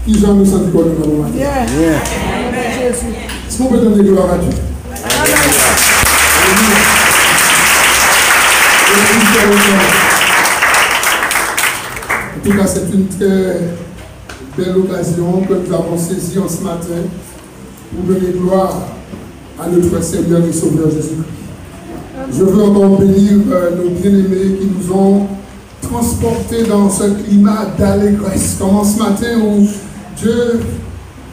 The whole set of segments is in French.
Qui j'en nous senti comme nous matin? Est-ce qu'on peut donner gloire à Dieu? En tout cas, c'est une très belle occasion que nous avons saisie en ce matin pour donner gloire à notre Seigneur et Sauveur Jésus-Christ. Je veux encore bénir nos bien-aimés qui nous ont transportés dans ce climat d'allégresse. Comme en ce matin où Dieu...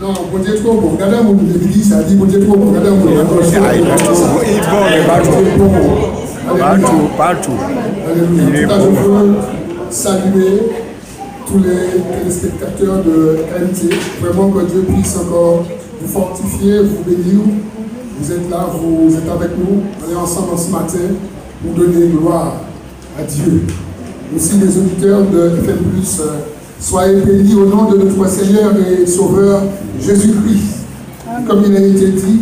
Non, bon Dieu trop bon. Regardez mon église, ça dit bon Dieu trop bon. Regardez mon église. Partout. Alléluia. En tout cas, je veux saluer tous les téléspectateurs de KMT. Vraiment que Dieu puisse encore vous fortifier, vous bénir. Vous êtes là, vous êtes avec nous. On est ensemble ce matin pour donner gloire à Dieu. Aussi les auditeurs de FM+, soyez bénis au nom de notre Seigneur et Sauveur Jésus-Christ. Comme il a été dit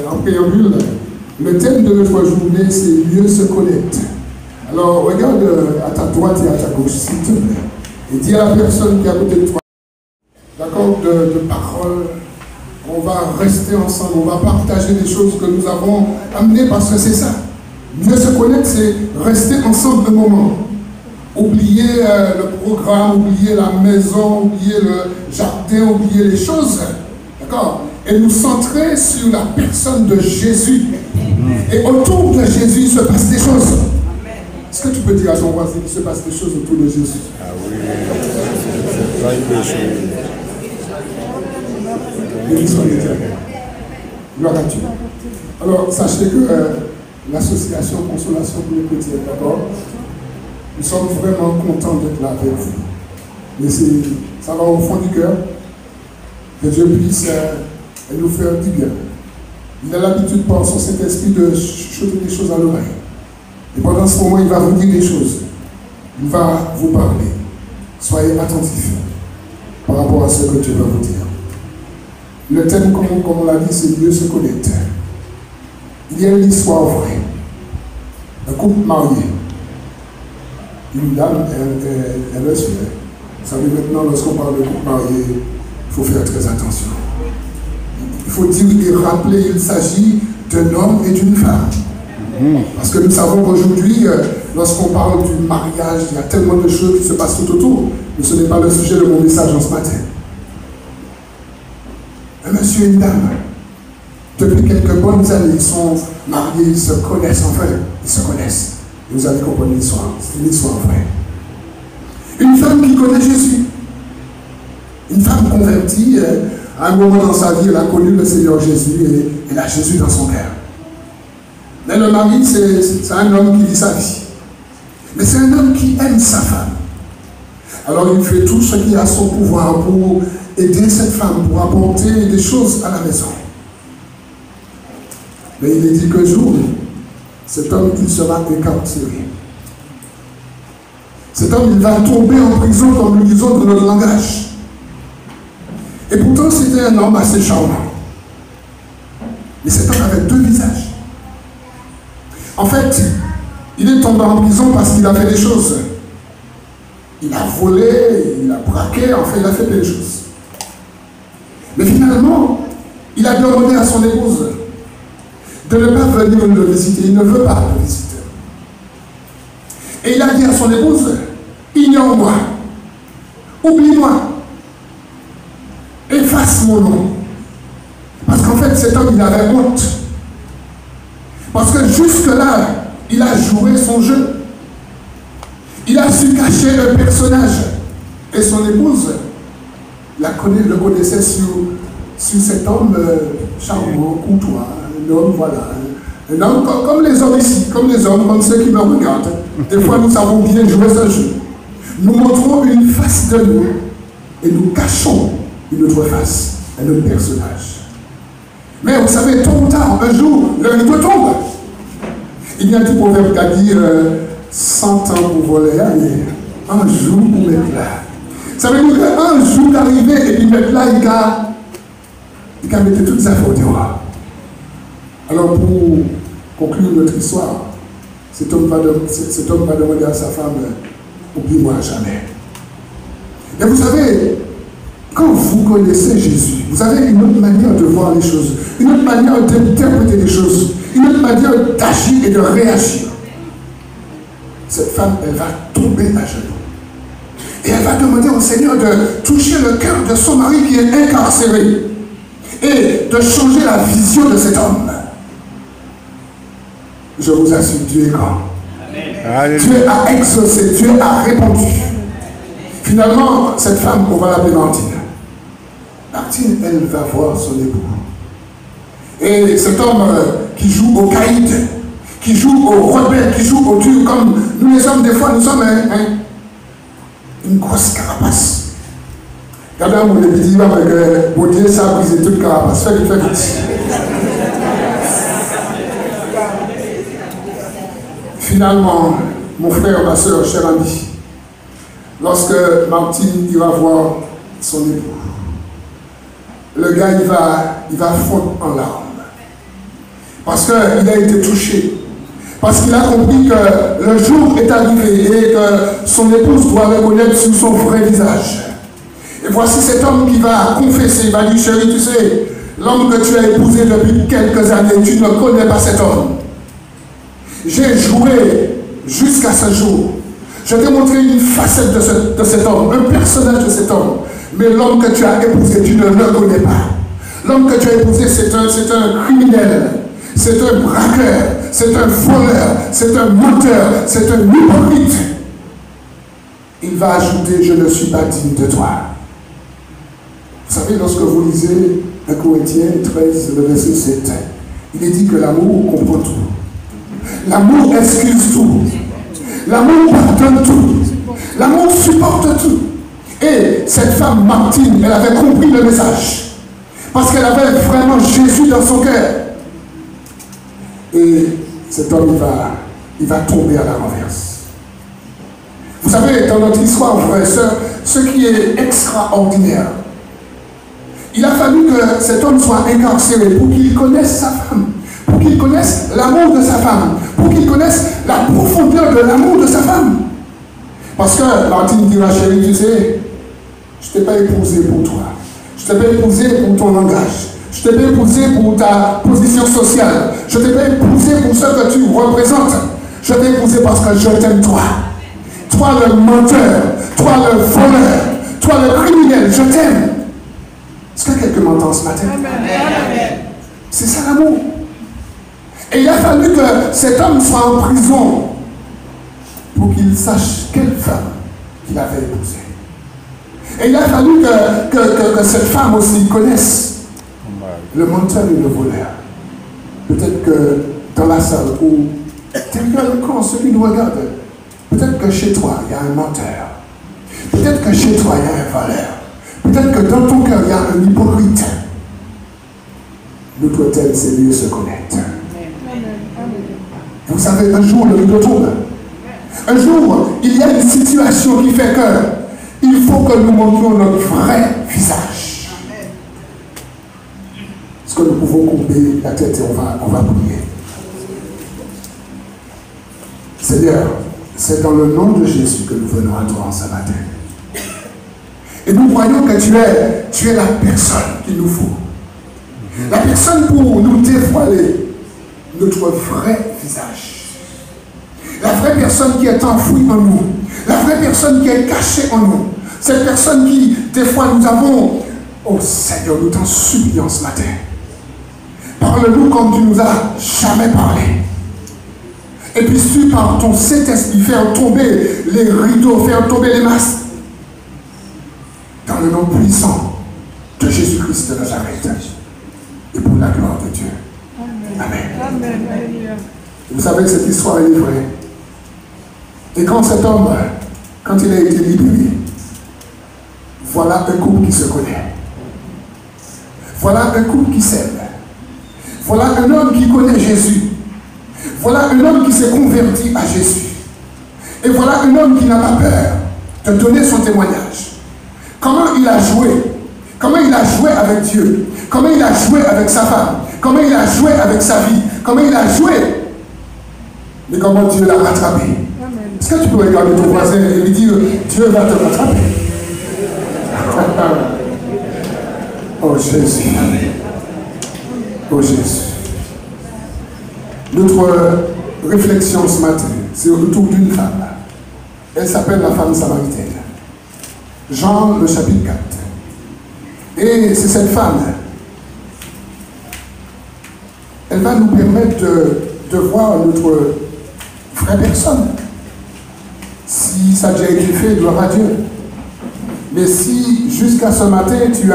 en préambule, le thème de notre journée, c'est mieux se connaître. Alors regarde à ta droite et à ta gauche, s'il te plaît, et dis à la personne qui est à côté de toi, d'accord, de paroles. On va rester ensemble, on va partager des choses que nous avons amenées parce que c'est ça. Mieux se connaître, c'est rester ensemble un moment. Oublier le programme, oublier la maison, oublier le jardin, oublier les choses. D'accord? Et nous centrer sur la personne de Jésus. Et autour de Jésus, il se passe des choses. Est-ce que tu peux dire à ton voisin qu'il se passe des choses autour de Jésus? Ah oui. Gloire à Dieu. Alors, sachez que l'association Consolation pour les chrétiens, d'accord, nous sommes vraiment contents d'être là avec vous. Mais ça va au fond du cœur, que Dieu puisse nous faire du bien. Il a l'habitude par son Saint-Esprit de chuchoter des choses à l'oreille. Et pendant ce moment, il va vous dire des choses. Il va vous parler. Soyez attentifs par rapport à ce que Dieu va vous dire. Le thème, comme on l'a dit, c'est mieux se connaître. Il y a une histoire vraie. Un couple marié. Une dame, elle est sûre. Vous savez, maintenant, lorsqu'on parle de couple marié, il faut faire très attention. Il faut dire et rappeler qu'il s'agit d'un homme et d'une femme. Parce que nous savons qu'aujourd'hui, lorsqu'on parle du mariage, il y a tellement de choses qui se passent tout autour. Mais ce n'est pas le sujet de mon message en ce matin. Un monsieur et une dame, depuis quelques bonnes années, ils sont mariés, ils se connaissent enfin, ils se connaissent. Et vous allez comprendre l'histoire, c'est une histoire vraie. Une femme qui connaît Jésus, une femme convertie, à un moment dans sa vie, elle a connu le Seigneur Jésus et elle a Jésus dans son cœur. Mais le mari, c'est un homme qui vit sa vie. Mais c'est un homme qui aime sa femme. Alors il fait tout ce qui est à son pouvoir pour aider cette femme, pour apporter des choses à la maison. Mais il est dit qu'un jour, cet homme, il sera incarcéré. Cet homme, il va tomber en prison, comme nous disons dans notre langage. Et pourtant, c'était un homme assez charmant. Mais cet homme avait deux visages. En fait, il est tombé en prison parce qu'il a fait des choses. Il a volé, il a braqué, enfin, il a fait des choses. Mais finalement, il a demandé à son épouse de ne pas venir le visiter. Il ne veut pas le visiter. Et il a dit à son épouse, ignore-moi, oublie-moi, efface mon nom. Parce qu'en fait, cet homme, il avait honte. Parce que jusque-là, il a joué son jeu. Il a su cacher le personnage. Et son épouse le connaissait sur cet homme charmant, courtois, un homme, voilà. Un homme comme les hommes ici, comme ceux qui me regardent. Des fois, nous savons bien jouer ce jeu. Nous montrons une face de nous et nous cachons une autre face, un autre personnage. Mais vous savez, tôt ou tard, un jour, le rideau tombe. Il y a un petit proverbe qui a dit 100 ans pour voler, un jour pour mettre là. Ça veut dire qu'un jour d'arriver et puis mettre là, il a mis toutes ses affaires au dehors. Alors pour conclure notre histoire, cet homme va demander à sa femme, oublie-moi jamais. Et vous savez, quand vous connaissez Jésus, vous avez une autre manière de voir les choses, une autre manière d'interpréter les choses, une autre manière d'agir et de réagir. Cette femme, elle va tomber à genoux. Et elle va demander au Seigneur de toucher le cœur de son mari qui est incarcéré et de changer la vision de cet homme. Je vous assure, Dieu est grand. Amen. Dieu a exaucé, Dieu a répondu. Finalement, cette femme, on va l'appeler Martine. Martine, elle va voir son époux. Et cet homme qui joue au caïd, qui joue au rebelle, qui joue au dur, comme nous les hommes, des fois, nous sommes une grosse carapace. Regardez, on me dit, mon Dieu, ça a brisé toute carapace. Fais vite. Finalement, mon frère, ma soeur, cher ami, lorsque Martine il va voir son époux, le gars il va fondre en larmes. Parce qu'il a été touché. Parce qu'il a compris que le jour est arrivé et que son épouse doit reconnaître sur son vrai visage. Et voici cet homme qui va confesser, il va dire, chérie, tu sais, l'homme que tu as épousé depuis quelques années, tu ne connais pas cet homme. J'ai joué jusqu'à ce jour. Je t'ai montré une facette de cet homme, un personnage de cet homme. Mais l'homme que tu as épousé, tu ne le connais pas. L'homme que tu as épousé, c'est un criminel, c'est un braqueur, c'est un voleur, c'est un menteur, c'est un hypocrite. Il va ajouter, je ne suis pas digne de toi. Vous savez, lorsque vous lisez 1 Corinthiens 13, le verset 7, il est dit que l'amour comprend tout. L'amour excuse tout. L'amour pardonne tout. L'amour supporte tout. Et cette femme, Martine, elle avait compris le message. Parce qu'elle avait vraiment Jésus dans son cœur. Et cet homme, il va tomber à la renverse. Vous savez, dans notre histoire, frères et sœurs, ce qui est extraordinaire, il a fallu que cet homme soit incarcéré pour qu'il connaisse sa femme, pour qu'il connaisse l'amour de sa femme, pour qu'il connaisse la profondeur de l'amour de sa femme. Parce que Martine dira, chérie, tu sais, je ne t'ai pas épousé pour toi. Je ne t'ai pas épousé pour ton langage. Je ne t'ai pas épousé pour ta position sociale. Je ne t'ai pas épousé pour ce que tu représentes. Je t'ai épousé parce que je t'aime toi. Toi le menteur, toi le voleur, toi le criminel, je t'aime. Est-ce que quelqu'un m'entend ce matin? Amen. C'est ça l'amour. Et il a fallu que cet homme soit en prison pour qu'il sache quelle femme qu'il avait épousée. Et il a fallu que cette femme aussi connaisse le menteur et le voleur. Peut-être que dans la salle où derrière le camp, celui qui nous regarde, peut-être que chez toi, il y a un menteur. Peut-être que chez toi, il y a un voleur. Peut-être que dans ton cœur, il y a un hypocrite. Notre thème, c'est mieux se connaître. Vous savez, un jour, le rideau tombe. Un jour, il y a une situation qui fait que il faut que nous montrions notre vrai visage. Est-ce que nous pouvons couper la tête et on va prier? Seigneur, c'est dans le nom de Jésus que nous venons à toi en ce matin. Et nous croyons que tu es la personne qu'il nous faut. La personne pour nous dévoiler notre vrai visage. La vraie personne qui est enfouie en nous. La vraie personne qui est cachée en nous. Cette personne qui, des fois, nous avons... Oh Seigneur, nous t'en supplions ce matin. Parle-nous comme tu nous as jamais parlé. Et puisses-tu, par ton Saint-Esprit, faire tomber les rideaux, faire tomber les masques. Dans le nom puissant de Jésus-Christ de Nazareth. Et pour la gloire de Dieu. Amen. Amen. Vous savez que cette histoire est vraie. Et quand cet homme, quand il a été libéré, voilà un couple qui se connaît. Voilà un couple qui s'aime. Voilà un homme qui connaît Jésus. Voilà un homme qui s'est converti à Jésus. Et voilà un homme qui n'a pas peur de donner son témoignage. Comment il a joué? Comment il a joué avec Dieu? Comment il a joué avec sa femme? Comment il a joué avec sa vie? Comment il a joué? Mais comment Dieu l'a rattrapé? Est-ce que tu peux regarder ton voisin et lui dire, Dieu va te rattraper? Oh Jésus. Oh Jésus. Notre réflexion ce matin, c'est autour d'une femme. Elle s'appelle la femme samaritaine. Jean, le chapitre 4. Et c'est cette femme, elle va nous permettre de voir notre vraie personne. Si ça a déjà été fait, gloire à Dieu. Mais si jusqu'à ce matin, tu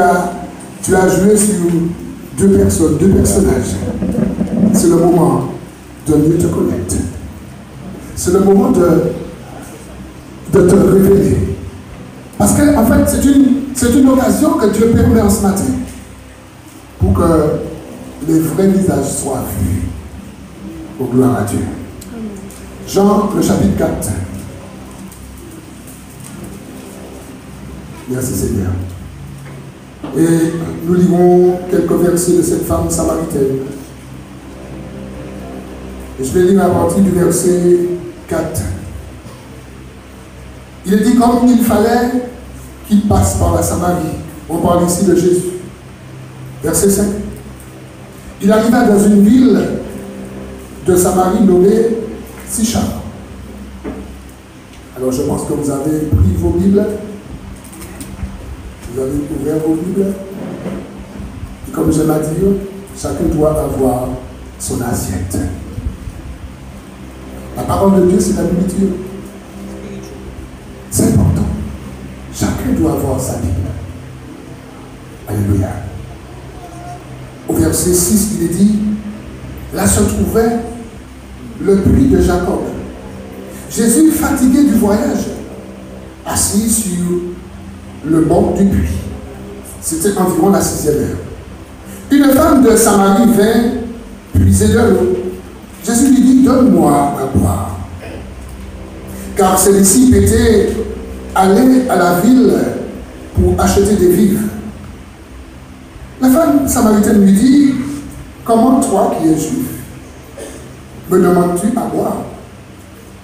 as joué sur deux personnages, c'est le moment de mieux te connaître. C'est le moment de te révéler. Parce qu'en fait, c'est une occasion que Dieu permet en ce matin pour que les vrais visages soient vus. Au gloire à Dieu. Jean, le chapitre 4. Merci Seigneur. Et nous lirons quelques versets de cette femme samaritaine. Et je vais lire à partir du verset 4. Il est dit comme il fallait qu'il passe par la Samarie. On parle ici de Jésus. Verset 5. Il arriva dans une ville de Samarie nommée Sychar. Alors je pense que vous avez pris vos Bibles. Vous avez ouvert vos Bibles. Et comme j'aime à dire, chacun doit avoir son assiette. La parole de Dieu, c'est la nourriture. C'est important. Chacun doit avoir sa Bible. Alléluia. Au verset 6, il est dit, là se trouvait le puits de Jacob. Jésus, fatigué du voyage, assis sur le bord du puits. C'était environ la 6e heure. Une femme de Samarie vint puiser de l'eau. Jésus lui dit, donne-moi à boire. Car ces disciples étaient allés à la ville pour acheter des vivres. La femme samaritaine lui dit, comment toi qui es juif, me demandes-tu à boire?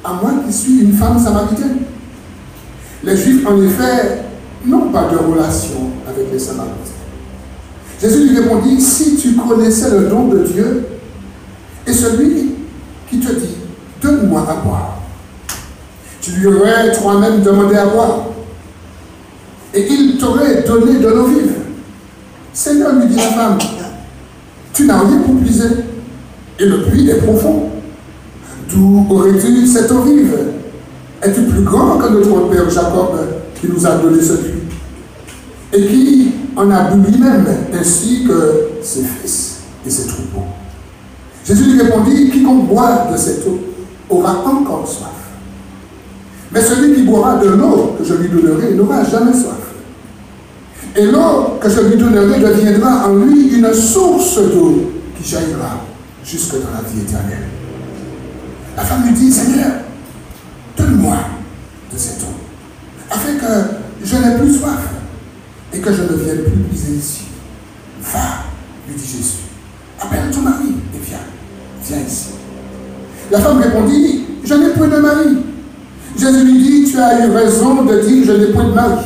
À moi qui suis une femme samaritaine. Les juifs, en effet, n'ont pas de relation avec les samaritains. Jésus lui répondit, si tu connaissais le don de Dieu et celui qui te dit, donne-moi à boire, tu lui aurais toi-même demandé à boire et il t'aurait donné de l'eau vive. Seigneur, lui dit la femme, tu n'as rien pour puiser et le puits est profond. D'où aurais-tu cette eau vive? Es-tu plus grand que notre père Jacob qui nous a donné ce puits et qui en a bu lui-même ainsi que ses fils et ses troupeaux? Jésus lui répondit, quiconque boit de cette eau aura encore soif. Mais celui qui boira de l'eau que je lui donnerai n'aura jamais soif. Et l'eau que je lui donnerai deviendra en lui une source d'eau qui jaillira jusque dans la vie éternelle. La femme lui dit, Seigneur, donne-moi de cette eau, afin que je n'ai plus soif et que je ne vienne plus puiser ici. Va, lui dit Jésus, appelle ton mari et viens ici. La femme répondit, je n'ai point de mari. Jésus lui dit, tu as eu raison de dire, je n'ai point de mari.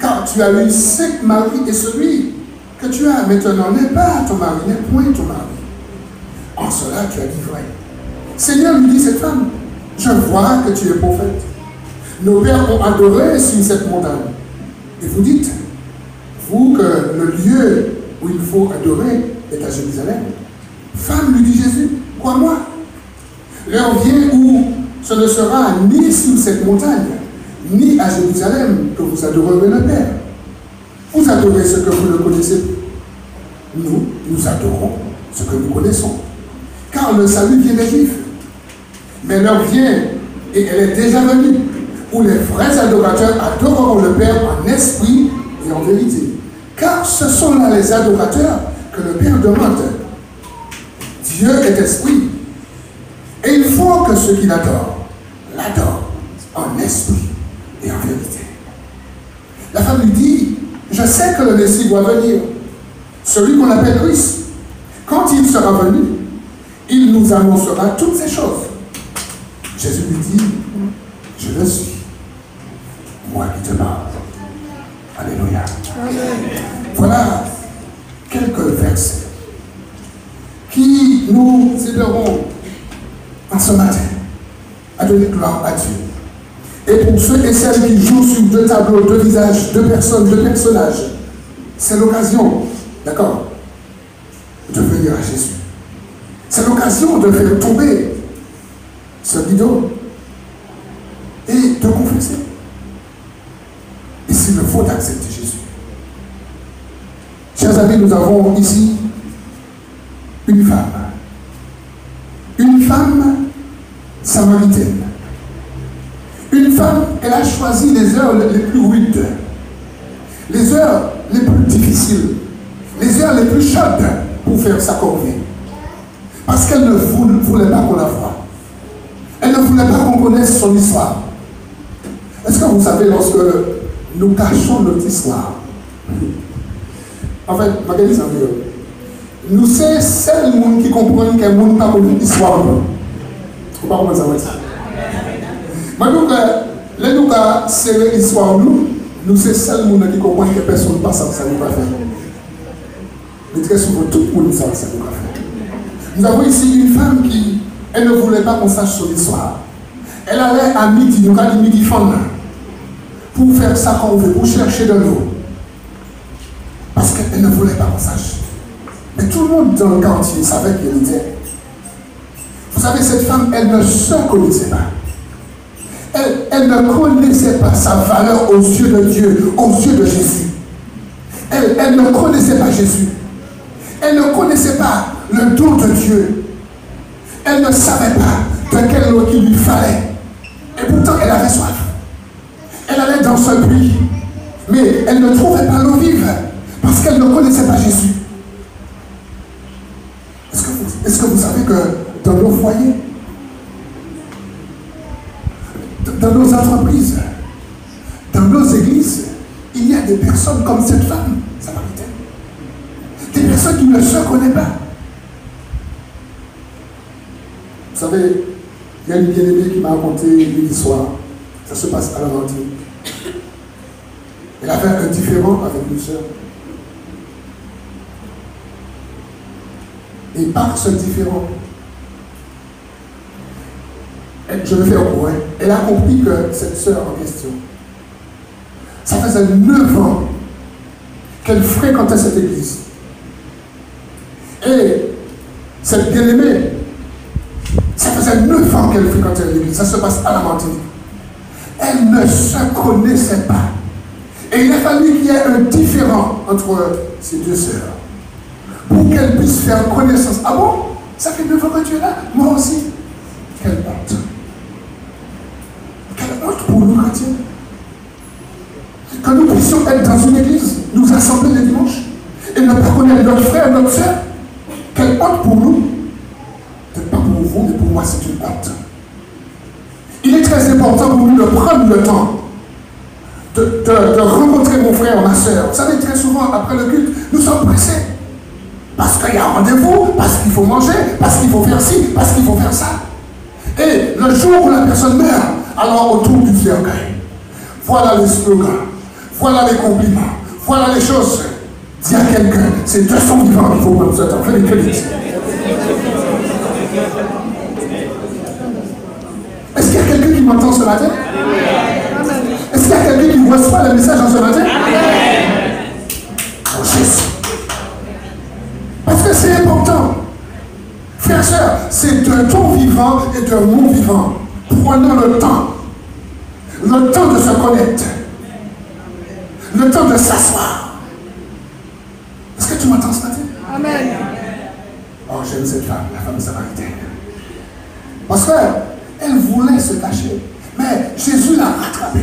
Car tu as eu 5 maris et celui que tu as maintenant n'est pas ton mari, n'est point ton mari. En cela, tu as dit vrai. Seigneur, lui dit cette femme, je vois que tu es prophète. Nos pères ont adoré sur cette montagne. Et vous dites, vous, que le lieu où il faut adorer est à Jérusalem. Femme, lui dit Jésus, crois-moi. L'heure vient où ce ne sera ni sur cette montagne, ni à Jérusalem que vous adorerez le Père. Vous adorez ce que vous ne connaissez plus. Nous adorons ce que nous connaissons. Car le salut vient des Juifs. Mais l'heure vient, et elle est déjà venue, où les vrais adorateurs adoreront le Père en esprit et en vérité. Car ce sont là les adorateurs que le Père demande. Dieu est esprit. Et il faut que ceux qui l'adorent en esprit et en vérité. La femme lui dit, je sais que le Messie doit venir, celui qu'on appelle Christ. Quand il sera venu, il nous annoncera toutes ces choses. Jésus lui dit, je le suis, moi qui te parle. Alléluia. Voilà quelques versets qui nous aideront en ce matin à donner gloire à Dieu. Et pour ceux et celles qui jouent sur deux tableaux, deux visages, deux personnes, deux personnages, c'est l'occasion, d'accord, de venir à Jésus. C'est l'occasion de faire tomber ce rideau et de confesser. Et s'il le faut, d'accepter Jésus. Chers amis, nous avons ici une femme. Une femme samaritaine. Une femme, elle a choisi les heures les plus rudes, les heures les plus difficiles, les heures les plus chaudes pour faire sa corvée. Parce qu'elle ne voulait pas qu'on la voie. Elle ne voulait pas qu'on connaisse son histoire. Est-ce que vous savez, lorsque nous cachons notre histoire, en fait, Magali, ça veut dire, nous sommes celles qui comprennent qu'un monde n'a pas l'histoire. Vous ne pas comment ça va dire. Maintenant que les nous avons serré l'histoire, nous sommes celles qui comprennent que personne ne passe à ça, nous va faire. Mais très souvent, tout le monde sait ça, nous va faire. Nous avons ici une femme qui, elle ne voulait pas qu'on sache son histoire. Elle allait à midi, nous avons dit midi fond, pour faire ça qu'on veut, pour chercher de l'eau. Parce qu'elle ne voulait pas qu'on sache. Mais tout le monde dans le quartier savait qu'elle était. Vous savez, cette femme, elle ne se connaissait pas. Elle ne connaissait pas sa valeur aux yeux de Dieu, aux yeux de Jésus. Elle ne connaissait pas Jésus. Elle ne connaissait pas le don de Dieu. Elle ne savait pas de quelle eau il lui fallait. Et pourtant, elle avait soif. Elle allait dans ce puits. Mais elle ne trouvait pas l'eau vive. Parce qu'elle ne connaissait pas Jésus. Est-ce que vous savez que dans nos foyers, dans nos entreprises, dans nos églises, il y a des personnes comme cette femme samaritaine. Des personnes qui ne se connaissent pas. Vous savez, il y a une bien-aimée qui m'a raconté une histoire. Ça se passe à la Martinique. Elle avait un différend avec une sœur. Et par ce différend, je vais faire court, elle a compris que cette sœur en question, ça faisait 9 ans qu'elle fréquentait cette église. Et cette bien-aimée, ça faisait 9 ans qu'elle fréquentait l'église. Ça se passe à la Martinique. Elle ne se connaissait pas. Et il a fallu qu'il y ait un différend entre ces deux sœurs pour qu'elles puissent faire connaissance. Ah bon? Ça fait 9 ans que tu es là? Moi aussi. Quelle honte. Quelle honte pour nous chrétiens. Que nous puissions être dans une église, nous assembler les dimanches, et ne pas connaître notre frère, notre soeur. Quelle honte pour nous. Peut-être pas pour vous, mais pour moi c'est une honte. Il est très important pour nous de prendre le temps de rencontrer mon frère, ma soeur. Vous savez, très souvent, après le culte, nous sommes pressés. Parce qu'il y a un rendez-vous, parce qu'il faut manger, parce qu'il faut faire ci, parce qu'il faut faire ça. Et le jour où la personne meurt, alors autour du cercueil, voilà les slogans, voilà les compliments, voilà les choses. Dis à quelqu'un, c'est de son vivant qu'il faut prendre ce temps. Fais les crédits. Est-ce qu'il y a quelqu'un qui m'entend ce matin? Est-ce qu'il y a quelqu'un qui reçoit le message en ce matin? Oh Jésus. Parce que c'est important. Frères, sœurs, c'est de ton vivant et de mon vivant. Prenons le temps de se connaître, le temps de s'asseoir. Est-ce que tu m'entends ce matin? Amen. Oh, j'aime cette femme, la femme samaritaine. Parce qu'elle voulait se cacher, mais Jésus l'a rattrapée.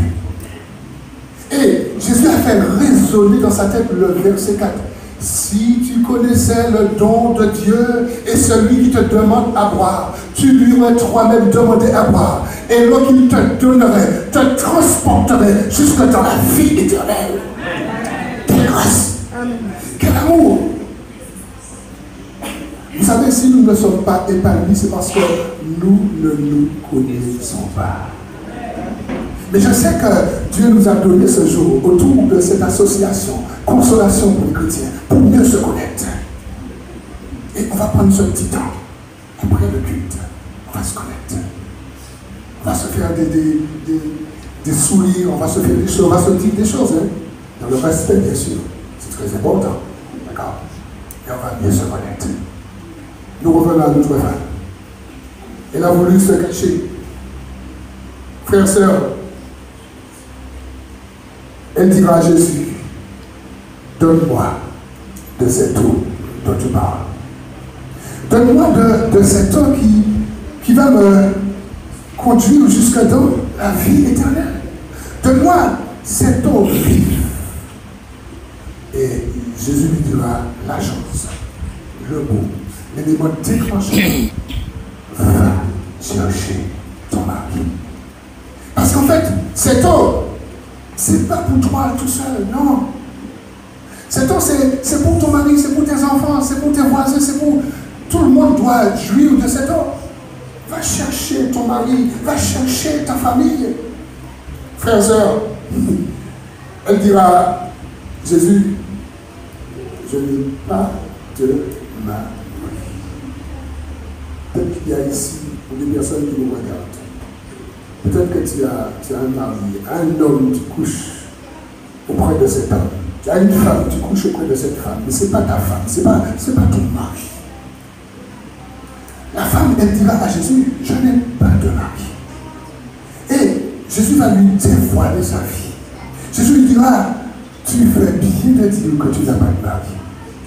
Et Jésus a fait résonner dans sa tête le verset 4. Si tu connaissais le don de Dieu et celui qui te demande à boire, tu lui aurais toi-même demandé à boire. Et l'eau qu'il te donnerait te transporterait jusque dans la vie éternelle. Quelle grâce! Quel amour! Vous savez, si nous ne sommes pas épanouis, c'est parce que nous ne nous connaissons pas. Mais je sais que Dieu nous a donné ce jour autour de cette association, consolation pour les chrétiens, pour mieux se connaître. Et on va prendre ce petit temps, après le culte, on va se connaître. On va se faire des sourires, on va se faire des choses, on va se dire des choses, hein, dans le respect bien sûr, c'est très important, d'accord? Et on va mieux se connaître. Nous revenons à notre femme. Elle a voulu se cacher. Frères et sœurs, elle dira à Jésus, donne-moi de cette eau dont tu parles. Donne-moi de cette eau qui va me conduire jusque dans la vie éternelle. Donne-moi cette eau vive. Et Jésus lui dira la chance, le mot, l'élément déclencheur. Va chercher ton mari. Parce qu'en fait, cette eau, c'est pas pour toi tout seul, non. Cette eau, c'est pour ton mari, c'est pour tes enfants, c'est pour tes voisins, c'est pour... Tout le monde doit jouir de cette eau. Va chercher ton mari, va chercher ta famille. Frères et sœurs, elle dira, Jésus, je n'ai pas de mari. Peut-être qu'il y a ici des personnes qui nous regardent. Peut-être que tu as un mari, un homme, tu couches auprès de cet homme. Tu as une femme, tu couches auprès de cette femme. Mais ce n'est pas ta femme, ce n'est pas ton mari. La femme, elle dira à Jésus, je n'ai pas de mari. Et Jésus va lui dévoiler sa vie. Jésus lui dira, tu fais bien de dire que tu n'as pas de mari.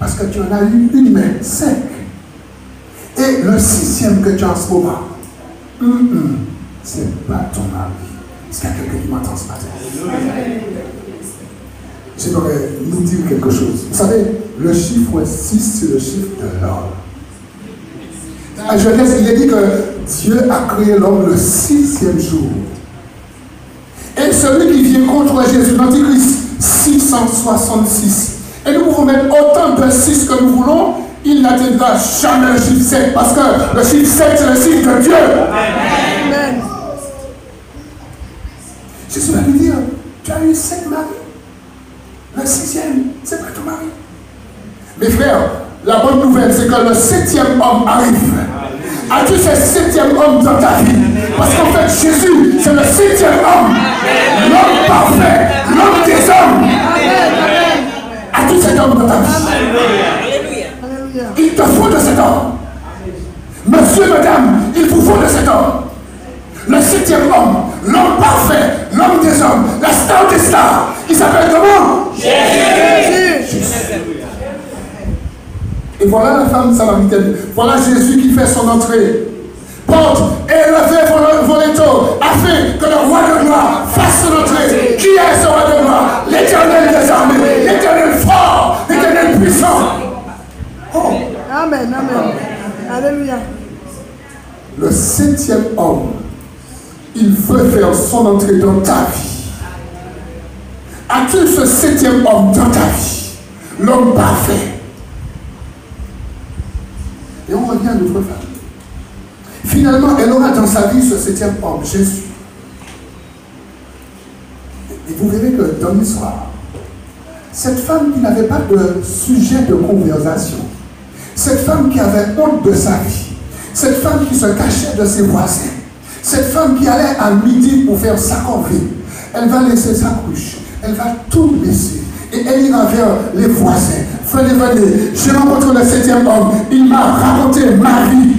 Parce que tu en as eu une main sec. Et le 6e que tu as en ce moment, c'est pas ton mari. Est-ce qu'il y a quelqu'un qui m'entend ce matin? J'aimerais nous dire quelque chose. Vous savez, le chiffre 6, c'est le chiffre de l'homme. Dans la Genèse, il est dit que Dieu a créé l'homme le 6e jour. Et celui qui vient contre Jésus, l'Antichrist, 666. Et nous pouvons mettre autant de 6 que nous voulons, il n'atteindra jamais le chiffre 7. Parce que le chiffre 7, c'est le chiffre de Dieu. Amen. Jésus va lui dire, tu as eu 7 maris. Le 6e, c'est pas ton mari. Mes frères, la bonne nouvelle, c'est que le 7e homme arrive. As-tu ce 7e homme dans ta vie? Parce qu'en fait, Jésus, c'est le 7e homme. L'homme parfait, l'homme des hommes. As-tu cet homme dans ta vie? Il te faut de cet homme. Monsieur, madame, il vous faut de cet homme. Le 7e homme, l'homme parfait, l'homme des hommes, la star des stars. Il s'appelle comment? Jésus. Et voilà la femme samaritaine. Voilà Jésus qui fait son entrée. Porte et levez vos linteaux, afin que le roi de gloire fasse son entrée. Qui est ce roi de gloire? L'Éternel des armées, l'Éternel fort, l'Éternel puissant. Oh. Amen, amen. Alléluia. Le 7e homme, il veut faire son entrée dans ta vie. As-tu ce 7e homme dans ta vie? L'homme parfait. Et on revient à notre femme. Finalement, elle aura dans sa vie ce 7e homme, Jésus. Et vous verrez que dans l'histoire, cette femme qui n'avait pas de sujet de conversation, cette femme qui avait honte de sa vie, cette femme qui se cachait de ses voisins, cette femme qui allait à midi pour faire sa corvée, elle va laisser sa couche, elle va tout laisser. Et elle ira vers les voisins. Venez, j'ai rencontré le 7e homme, il m'a raconté ma vie.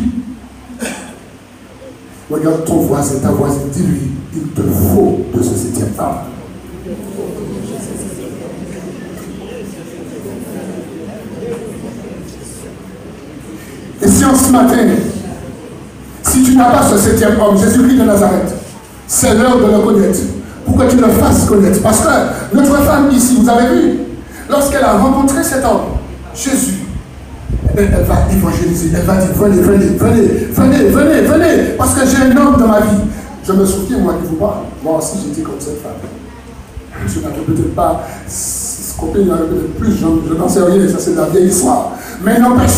Regarde ton voisin, ta voisine, dis-lui, il te faut de ce 7e homme. Et si en ce matin, si tu n'as pas ce 7e homme, Jésus-Christ de Nazareth, c'est l'heure de le connaître. Pour que tu le fasses connaître. Parce que notre femme ici, vous avez vu, lorsqu'elle a rencontré cet homme, Jésus, elle va évangéliser, elle va dire, venez, parce que j'ai un homme dans ma vie. Je me souviens, moi qui vous parle, moi aussi j'étais comme cette femme. Je n'avais peut-être pas, ce copain, il y en avait peut-être plus, je n'en sais rien, ça c'est de la vieille histoire. Mais n'empêche,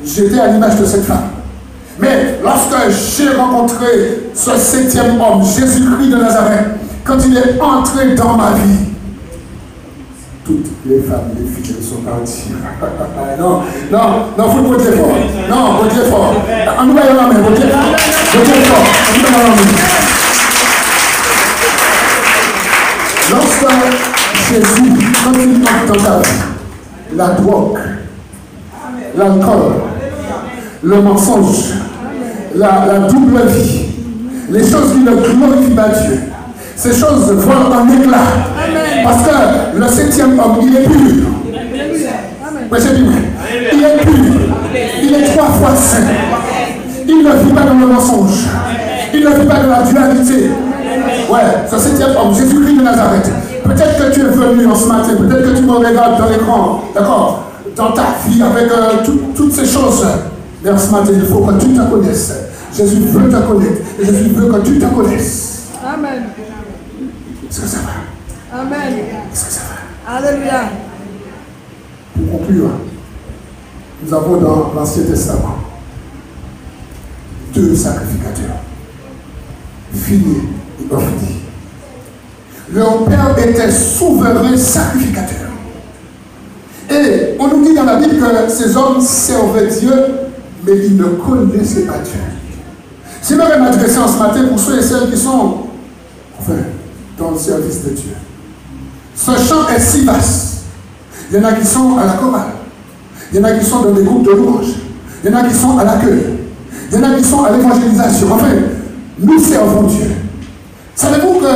j'étais à l'image de cette femme. Mais lorsque j'ai rencontré ce 7e homme, Jésus-Christ de Nazareth, quand il est entré dans ma vie, toutes les femmes, les filles, elles sont parties. Non, faut le dire fort. Non, faut le dire fort. En nous voyant la main, faut le dire fort. Lorsque Jésus, quand il entre dans ta vie, la drogue, l'alcool, le mensonge, la double vie, les choses qui ne glorifient pas Dieu, ces choses volent en éclat. Parce que le 7e homme, il est pur. Il est pur. Il est 3 fois saint. Il ne vit pas dans le mensonge. Il ne vit pas dans la dualité. Ouais, ce 7e homme, Jésus-Christ de Nazareth. Peut-être que tu es venu en ce matin, peut-être que tu me regardes dans l'écran, d'accord, dans ta vie avec toutes ces choses. Mais en ce matin, il faut que tu te connaisses. Jésus veut te connaître. Et Jésus veut que tu te connaisses. Amen. Est-ce que ça va? Amen. Est-ce que ça va? Alléluia. Pour conclure, nous avons dans l'Ancien Testament 2 sacrificateurs, Phinéas et Hophni. Leur père était souverain sacrificateur. Et on nous dit dans la Bible que ces hommes servaient Dieu, mais ils ne connaissaient pas Dieu. J'aimerais m'adresser en ce matin pour ceux et celles qui sont dans le service de Dieu. Ce champ est si vaste. Il y en a qui sont à la chorale. Il y en a qui sont dans des groupes de louanges. Il y en a qui sont à l'accueil. Il y en a qui sont à l'évangélisation. Enfin, nous servons Dieu. Savez-vous que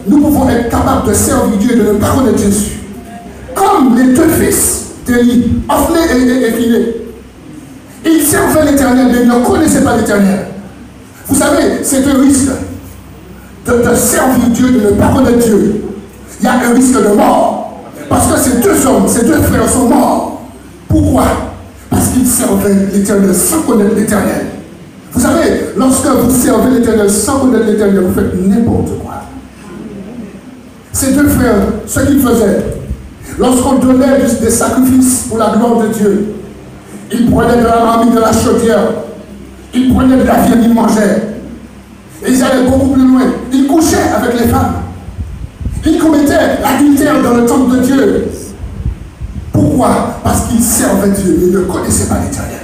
nous pouvons être capables de servir Dieu et de ne pas connaître Jésus? Comme les 2 fils d'Élie, Hophni et Phinéas. Ils servaient l'Éternel, mais ils ne connaissaient pas l'Éternel. Vous savez, c'est un risque de servir Dieu, de ne pas connaître Dieu. Il y a un risque de mort. Parce que ces 2 hommes, ces 2 frères sont morts. Pourquoi? Parce qu'ils servaient l'Éternel sans connaître l'Éternel. Vous savez, lorsque vous servez l'Éternel sans connaître l'Éternel, vous faites n'importe quoi. Ces 2 frères, ce qu'ils faisaient, lorsqu'on donnait des sacrifices pour la gloire de Dieu, ils prenaient de la marmite, de la chaudière, ils prenaient de la viande, ils mangeaient. Et ils allaient beaucoup plus loin. Ils couchaient avec les femmes. Ils commettaient l'adultère dans le temple de Dieu. Pourquoi? Parce qu'ils servaient Dieu, mais ils ne connaissaient pas l'Éternel.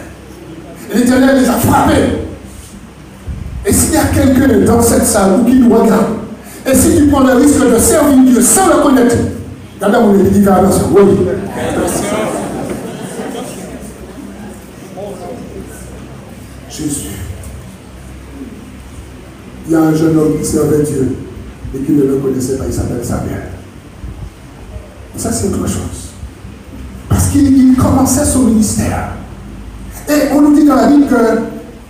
L'Éternel les a frappés. Et s'il y a quelqu'un dans cette salle ou qui nous regarde, et si tu prends le risque de servir Dieu sans le connaître, regardez mon église, attention. Oui. Jésus. Il y a un jeune homme qui servait Dieu et qui ne le connaissait pas, il s'appelle Samuel. Ça, c'est autre chose. Parce qu'il commençait son ministère. Et on nous dit dans la Bible que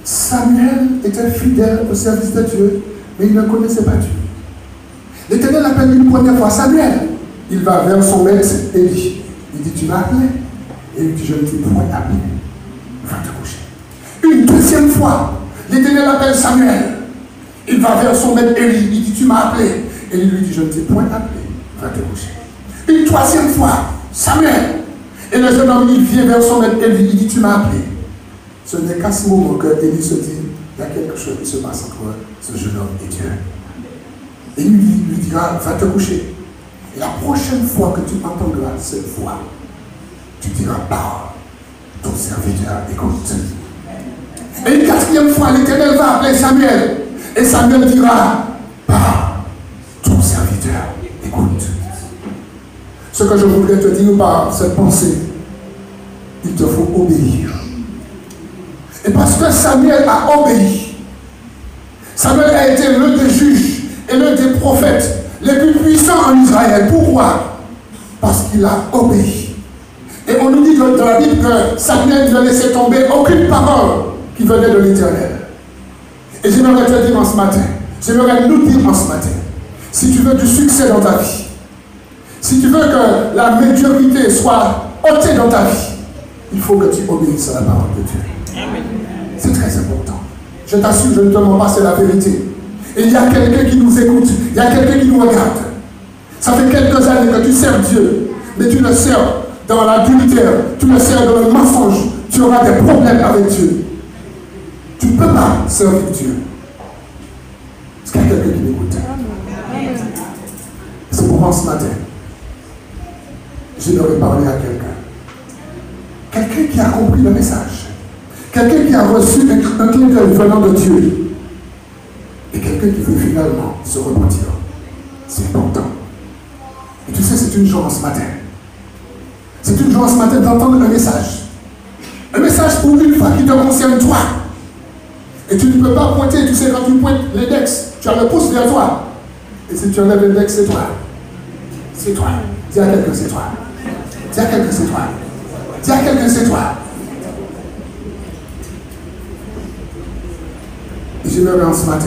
Samuel était fidèle au service de Dieu, mais il ne connaissait pas Dieu. L'Éternel l'appelle une première fois Samuel. Il va vers son maître Élie. Il dit, tu m'as appelé? Et il dit, je ne t'ai point appelé. Va te coucher. Une deuxième fois, l'Éternel appelle Samuel. Il va vers son maître Élie. Il dit, tu m'as appelé. Et il lui dit, je ne t'ai point appelé. Va te coucher. Une troisième fois, Samuel. Et le jeune homme, il vient vers son maître Élie. Il dit, tu m'as appelé. Ce n'est qu'à ce moment que Élie se dit, il y a quelque chose qui se passe entre ce jeune homme et Dieu. Et il lui dira, va te coucher. Et la prochaine fois que tu entendras cette voix, tu diras, parle, ton serviteur écoute. Et une quatrième fois, l'Éternel va appeler Samuel. Et Samuel dira, parle, ton serviteur écoute. Ce que je voudrais te dire par cette pensée, il te faut obéir. Et parce que Samuel a obéi, Samuel a été l'un des juges et l'un des prophètes les plus puissants en Israël. Pourquoi? Parce qu'il a obéi. Et on nous dit dans la Bible que Samuel ne laissait tomber aucune parole qui venait de l'Éternel. Et j'aimerais te dire en ce matin, j'aimerais nous dire en ce matin, si tu veux du succès dans ta vie, si tu veux que la médiocrité soit ôtée dans ta vie, il faut que tu obéisses à la parole de Dieu. C'est très important. Je t'assure, je ne te mens pas, c'est la vérité. Et il y a quelqu'un qui nous écoute, il y a quelqu'un qui nous regarde. Ça fait quelques années que tu sers Dieu, mais tu le sers dans l'adultère, tu le sers dans le mensonge, tu auras des problèmes avec Dieu. Tu ne peux pas servir Dieu. Est-ce qu'il y a quelqu'un qui m'écoute? C'est pourquoi ce matin, j'aimerais parler à quelqu'un. Quelqu'un qui a compris le message. Quelqu'un qui a reçu un clin d'œil venant de Dieu. Et quelqu'un qui veut finalement se repentir. C'est important. Et tu sais, c'est une joie ce matin. C'est une joie ce matin d'entendre un message. Un message pour une fois qui te concerne toi. Et tu ne peux pas pointer, tu sais, quand tu pointes l'index, tu as le pouce vers toi. Et si tu enlèves l'index, c'est toi. C'est toi. Dis à quelqu'un, c'est toi. Dis à quelqu'un, c'est toi. Dis à quelqu'un, c'est toi. Et je me rends ce matin.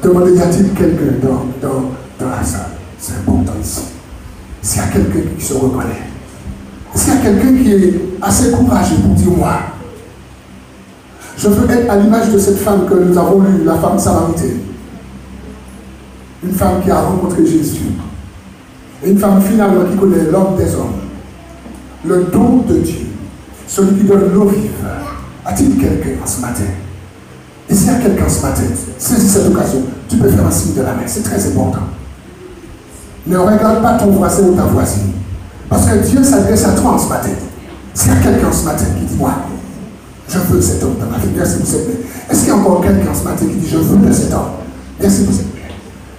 Demandez, y a-t-il quelqu'un dans la salle? C'est important ici. S'il y a quelqu'un qui se reconnaît. S'il y a quelqu'un qui est assez courageux pour dire moi, je veux être à l'image de cette femme que nous avons lue, la femme samaritaine. Une femme qui a rencontré Jésus. Et une femme finalement qui connaît l'homme des hommes. Le don de Dieu. Celui qui donne l'eau vive. A-t-il quelqu'un ce matin? Et s'il y a quelqu'un ce matin, saisis cette occasion, tu peux faire un signe de la main. C'est très important. Ne regarde pas ton voisin ou ta voisine. Parce que Dieu s'adresse à toi ce matin. S'il y a quelqu'un ce matin qui dit moi, je veux cet homme dans ma vie. Merci pour cette main. Est-ce qu'il y a encore quelqu'un ce matin qui dit je veux de cet homme? Merci pour cette main.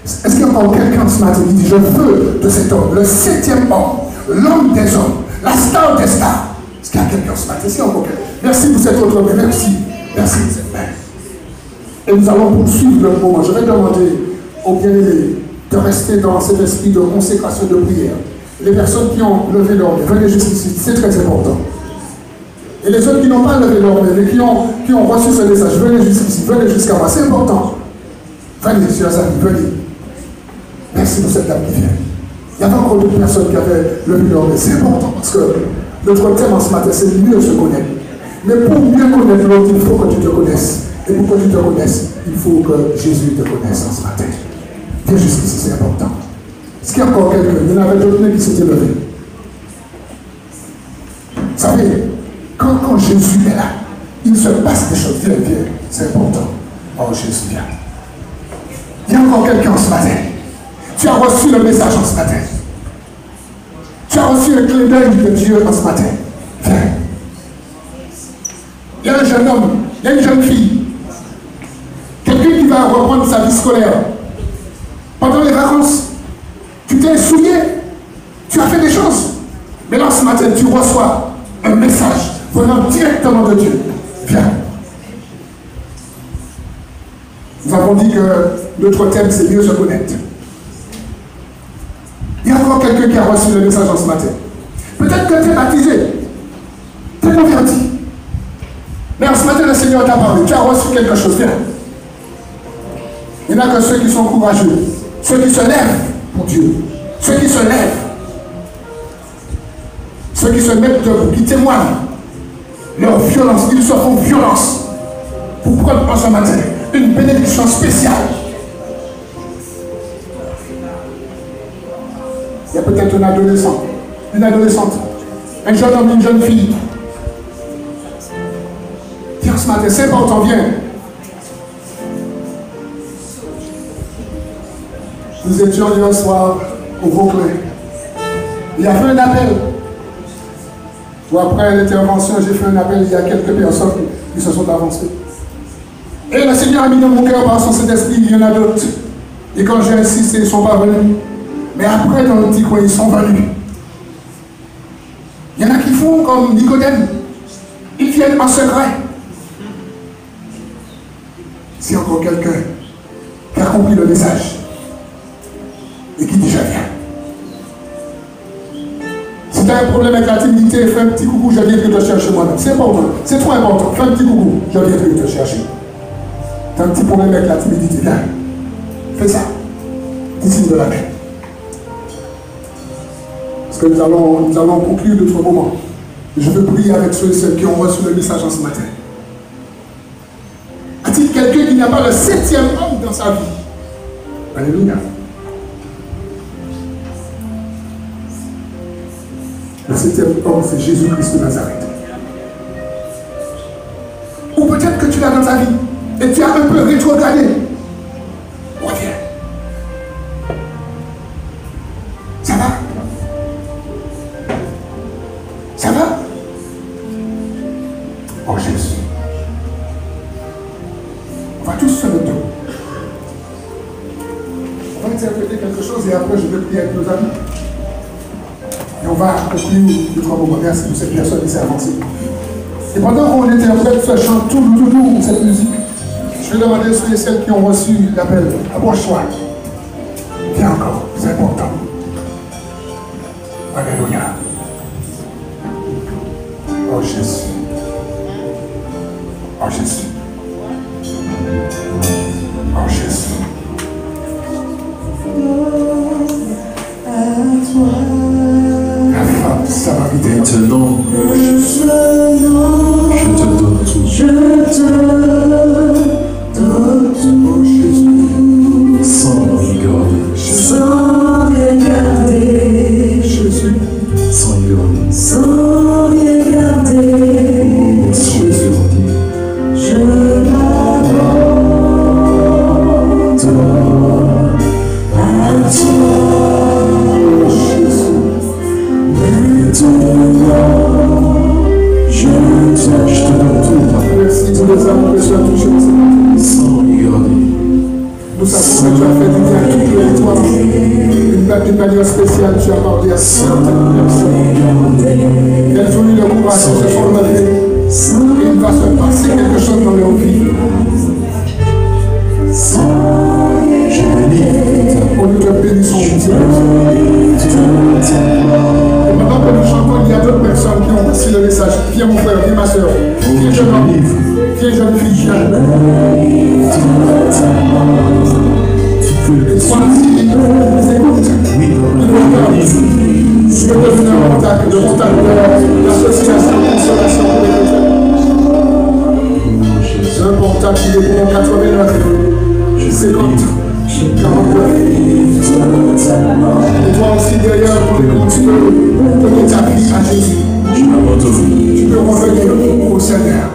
Est-ce qu'il y a encore quelqu'un ce matin qui dit je veux de cet homme, le 7e homme, l'homme des hommes, la star des stars? Est-ce qu'il y a quelqu'un ce matin? Est-ce qu'il y a encore quelqu'un? Merci pour cette autre main. Merci. Merci pour cette main. Et nous allons poursuivre le moment. Je vais demander aux bien-aimés de rester dans cet esprit de consécration de prière. Les personnes qui ont levé leur main, venez jusqu'ici, c'est très important. Et les autres qui n'ont pas levé leur main, mais qui ont reçu ce message, venez jusqu'ici, venez jusqu'à moi, c'est important. Venez, chers amis, venez. Merci pour cette dame qui vient. Il y avait encore d'autres personnes qui avaient levé leur main. C'est important parce que notre thème en ce matin, c'est mieux se connaître. Mais pour mieux connaître l'autre, il faut que tu te connaisses. Et pour que tu te connaisses, il faut que Jésus te connaisse en ce matin. Viens jusqu'ici, c'est important. Est-ce qu'il y a encore quelqu'un? Il y en avait d'autres qui s'étaient levés. Vous savez, quand Jésus est là, il se passe des choses. Viens, viens, c'est important. Oh, Jésus, viens. Il y a encore quelqu'un ce matin. Tu as reçu le message en ce matin. Tu as reçu le clin d'œil de Dieu en ce matin. Viens. Il y a un jeune homme, il y a une jeune fille. Quelqu'un qui va reprendre sa vie scolaire. Pendant les vacances, tu t'es souillé, tu as fait des choses. Mais là, ce matin, tu reçois un message venant directement de Dieu. Viens. Nous avons dit que notre thème, c'est mieux se connaître. Il y a encore quelqu'un qui a reçu le message en ce matin. Peut-être que tu es baptisé, tu es converti. Mais en ce matin, le Seigneur t'a parlé. Tu as reçu quelque chose. Viens. Il n'y en a que ceux qui sont courageux, ceux qui se lèvent pour Dieu, ceux qui se lèvent, ceux qui se mettent debout, qui témoignent leur violence. Ils se font violence pour prendre en ce matin une bénédiction spéciale. Il y a peut-être un adolescent, une adolescente, un jeune homme, une jeune fille. Viens ce matin, c'est important, viens. Nous étions hier soir au Vauclin. Il y a fait un appel. Ou après l'intervention, j'ai fait un appel. Il y a quelques personnes qui se sont avancées. Et le Seigneur a mis dans mon cœur par son Saint-Esprit, il y en a d'autres. Et quand j'ai insisté, ils ne sont pas venus. Mais après, dans le petit coin, ils sont venus. Il y en a qui font comme Nicodème. Ils viennent en secret. C'est encore quelqu'un qui a compris le message et qui dit je viens. Si tu as un problème avec la timidité, fais un petit coucou, je viens te chercher moi-même. C'est important, c'est trop important. Fais un petit coucou, je viens te chercher. Tu as un petit problème avec la timidité, viens. Fais ça. Ici de la main. Parce que nous allons conclure notre moment. Je veux prier avec ceux et celles qui ont reçu le message en ce matin. A-t-il quelqu'un qui n'a pas le 7e homme dans sa vie? Alléluia. Le 7e homme, c'est Jésus-Christ de Nazareth. Ou peut-être que tu l'as dans ta vie et tu as un peu rétrogradé. Reviens. Ça va? Ça va? Oh Jésus. On va tous se mettre debout. On va interpréter quelque chose et après je vais prier avec nos amis. Et on va conclure le trois moments. Merci pour cette personne qui s'est avancée. Et pendant qu'on interprète ce chant tout doux, cette musique, je vais demander à ceux et celles qui ont reçu l'appel. Approche-toi. Viens encore, c'est important. Alléluia. Oh Jésus. Oh Jésus. Oh Jésus. La femme Samaritaine. Maintenant, je te donne tout. Je te donne tout. Oh Jésus. Sans regarder. Sans regarder. Jésus. Sans regarder. Sans regarder. Sans regarder. Je m'abandonne à toi. Je te donne tout. Merci pour les amours que tu as touchés. Sans regarder. Nous savons que tu as fait du bien à toutes les étoiles. D'une manière spéciale, tu as parlé à certaines personnes. Elles ont eu le courage de se former. Et il va se passer quelque chose dans leur vie. Je bénis. On nous te bénissons. Et maintenant que nous chantons, il y a d'autres personnes qui ont reçu le message. Viens mon frère, viens ma soeur. Viens jeune homme. Viens jeune fille. Et toi, si nous écoute, je peux devenir un contact de l'association Consolation pour les chrétiens. C'est un contact qui est pour 89, 50, 49. Et toi aussi derrière, pour les comptes, tu peux donner ta vie à Jésus. Tu peux revenir au Seigneur.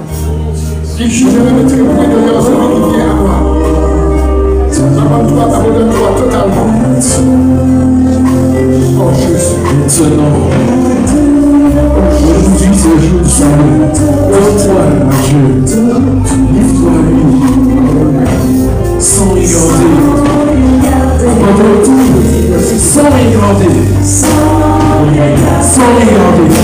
Je me mettrai près de Dieu, celui qui vient à moi. Abandonne-toi, abandonne-toi totalement. Oh Jésus. Maintenant, aujourd'hui c'est le jour du salut. Lève-toi, Dieu. Livre-toi à lui. Sans regarder. Abandonne tout. Sans regarder. Sans regarder.